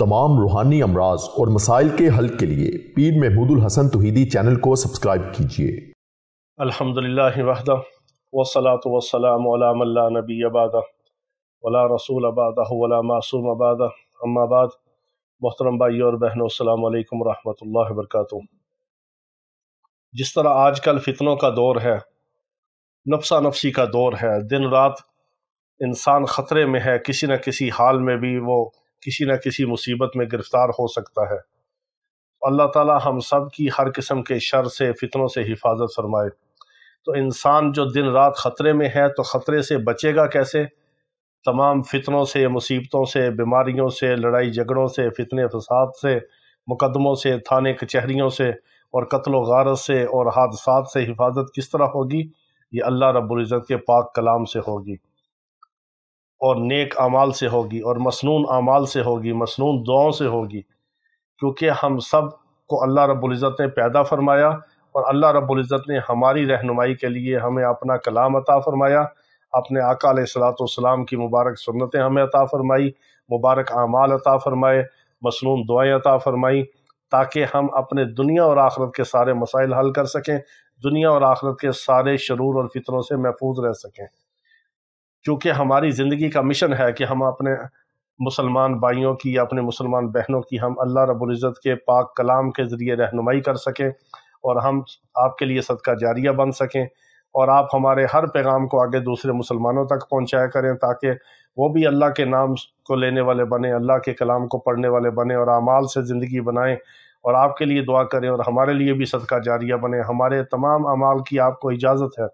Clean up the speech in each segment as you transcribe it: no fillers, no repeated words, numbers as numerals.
तमाम रूहानी अमराज और मसाइल के हल के लिए पीर महमूदुल हसन तौहीदी चैनल को सब्सक्राइब कीजिए। अल्हम्दुलिल्लाह वहदा वस्सलातु वस्सलामु अला मन ला नबिय्य बअदा वला रसूल बअदहु वला मासूम बअदा अम्मा बाद। मोहतरम भाइयों और बहनों, अस्सलामु अलैकुम रहमतुल्लाहि व बरकातुहू। जिस तरह आजकल फितनों का दौर है, नफ्सा नफसी का दौर है, दिन रात इंसान ख़तरे में है, किसी न किसी हाल में भी वो किसी न किसी मुसीबत में गिरफ़्तार हो सकता है। अल्लाह ताला हम सब की हर किस्म के शर से, फितनों से हिफाजत फरमाए। तो इंसान जो दिन रात ख़तरे में है, तो ख़तरे से बचेगा कैसे? तमाम फितनों से, मुसीबतों से, बीमारियों से, लड़ाई झगड़ों से, फितने फसाद से, मुकदमों से, थाने कचहरियों से और कत्ल व गारत से और हादसात से हिफाजत किस तरह होगी? ये अल्लाह रब्बुल इज़्ज़त के पाक कलाम से होगी और नेक अमाल से होगी और मसनून अमाल से होगी, मसनून दुआओं से होगी। क्योंकि हम सब को अल्लाह रब्बुल इज़्ज़त ने पैदा फरमाया और अल्लाह रब्बुल इज़्ज़त ने हमारी रहनुमाई के लिए हमें अपना कलाम अता फरमाया, अपने आका अलैहिस्सलातु वस्सलाम की मुबारक सुन्नतें हमें अता फरमाई, मुबारक अमाल अता फरमाए, मसनून दुआएं अता फरमाई, ताकि हम अपने दुनिया और आखिरत के सारे मसाइल हल कर सकें, दुनिया और आखिरत के सारे शरूर और फितनों से महफूज रह सकें। क्योंकि हमारी ज़िंदगी का मिशन है कि हम अपने मुसलमान भाइयों की, अपने मुसलमान बहनों की हम अल्लाह रब्बुल इज़्ज़त के पाक कलाम के ज़रिए रहनुमाई कर सकें और हम आपके लिए सदका जारिया बन सकें और आप हमारे हर पैगाम को आगे दूसरे मुसलमानों तक पहुँचाया करें, ताकि वो भी अल्लाह के नाम को लेने वाले बने, अल्लाह के कलाम को पढ़ने वाले बने और आमाल से ज़िंदगी बनाएं और आपके लिए दुआ करें और हमारे लिए भी सदका जारिया बने। हमारे तमाम अमाल की आपको इजाज़त है,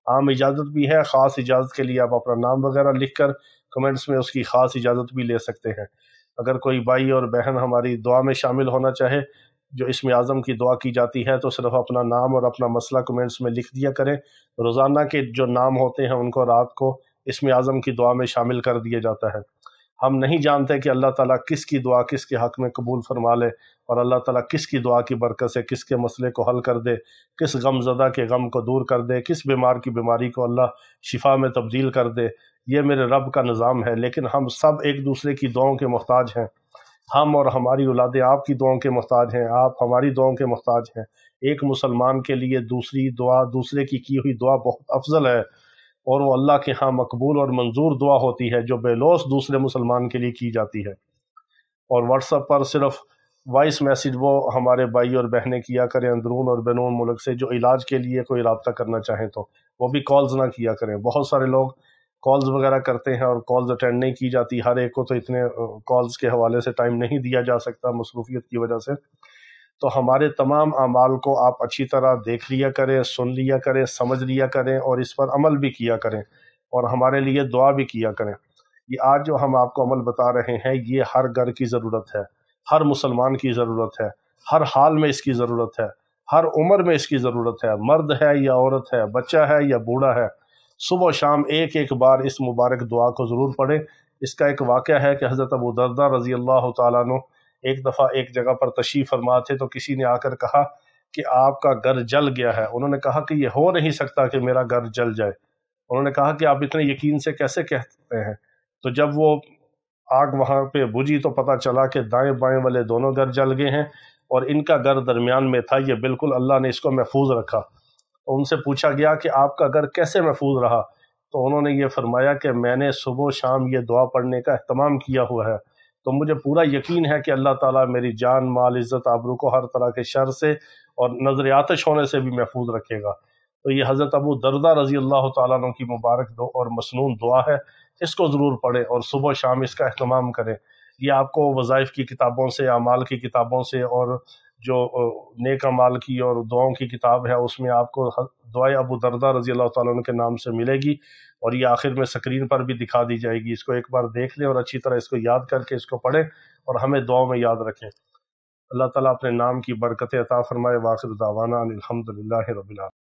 आम इजाज़त भी है, ख़ास इजाज़त के लिए आप अपना नाम वगैरह लिख कर कमेंट्स में उसकी ख़ास इजाज़त भी ले सकते हैं। अगर कोई भाई और बहन हमारी दुआ में शामिल होना चाहे, जो इसमें आज़म की दुआ की जाती है, तो सिर्फ़ अपना नाम और अपना मसला कमेंट्स में लिख दिया करें। रोज़ाना के जो नाम होते हैं उनको रात को इसमें आज़म की दुआ में शामिल कर दिया जाता है। हम नहीं जानते कि अल्लाह ताला किसकी दुआ किसके हक़ में कबूल फरमा ले और अल्लाह ताला किसकी दुआ की बरकत से किसके मसले को हल कर दे, किस गमज़दा के गम को दूर कर दे, किस बीमार की बीमारी को अल्लाह शिफा में तब्दील कर दे। ये मेरे रब का निज़ाम है। लेकिन हम सब एक दूसरे की दुआओं के मोहताज हैं। हम और हमारी औलादें आपकी दुआओं के मोहताज हैं, आप हमारी दुआओं के मोहताज हैं। एक मुसलमान के लिए दूसरी दुआ, दूसरे की हुई दुआ बहुत अफजल है और वो अल्लाह के यहाँ मकबूल और मंजूर दुआ होती है, जो बेलौस दूसरे मुसलमान के लिए की जाती है। और व्हाट्सएप पर सिर्फ वॉइस मैसेज वो हमारे भाई और बहनें किया करें अंदरून और बैरून मुल्क से, जो इलाज के लिए कोई रब्ता करना चाहें तो वो भी कॉल्स ना किया करें। बहुत सारे लोग कॉल्स वगैरह करते हैं और कॉल्स अटेंड नहीं की जाती। हर एक को तो इतने कॉल्स के हवाले से टाइम नहीं दिया जा सकता मसरूफियत की वजह से। तो हमारे तमाम अमाल को आप अच्छी तरह देख लिया करें, सुन लिया करें, समझ लिया करें और इस पर अमल भी किया करें और हमारे लिए दुआ भी किया करें। ये आज जो हम आपको अमल बता रहे हैं, ये हर घर की ज़रूरत है, हर मुसलमान की ज़रूरत है, हर हाल में इसकी ज़रूरत है, हर उम्र में इसकी ज़रूरत है। मर्द है या औरत है, बच्चा है या बूढ़ा है, सुबह शाम एक एक बार इस मुबारक दुआ को ज़रूर पढ़ें। इसका एक वाक़या है कि हज़रत अबू दरदा रज़ी अल्लाह तआला अन्हु एक दफ़ा एक जगह पर तशरीफ़ फरमा थे, तो किसी ने आकर कहा कि आपका घर जल गया है। उन्होंने कहा कि ये हो नहीं सकता कि मेरा घर जल जाए। उन्होंने कहा कि आप इतने यकीन से कैसे कहते हैं? तो जब वो आग वहाँ पे बुझी तो पता चला कि दाएं बाएं वाले दोनों घर जल गए हैं और इनका घर दरमियान में था। ये बिल्कुल अल्लाह ने इसको महफूज रखा। तो उनसे पूछा गया कि आपका घर कैसे महफूज रहा? तो उन्होंने ये फरमाया कि मैंने सुबह शाम ये दुआ पढ़ने का अहतमाम किया हुआ है, तो मुझे पूरा यकीन है कि अल्लाह ताला मेरी जान, माल, इज़्ज़त, आबरू को हर तरह के शर से और नज़र आतिश होने से भी महफूज रखेगा। तो ये हज़रत अबू दरदा रज़ी अल्लाह तआला अन्हु की मुबारक दुआ और मसनून दुआ है। इसको ज़रूर पढ़ें और सुबह शाम इसका अहतमाम करें। ये आपको वज़ाइफ़ की किताबों से, अमाल की किताबों से और जो नेक अमाल की और दुआओं की किताब है, उसमें आपको दुआए अबू दरदा रज़ी अल्लाह तआला अन्हु के नाम से मिलेगी और ये आखिर में स्क्रीन पर भी दिखा दी जाएगी। इसको एक बार देख लें और अच्छी तरह इसको याद करके इसको पढ़ें और हमें दुआओं में याद रखें। अल्लाह ताला अपने नाम की बरकतें अता फरमाए। वाखिर दावाना अनिल हम्दुलिल्लाहि रब्बिल आलमीन।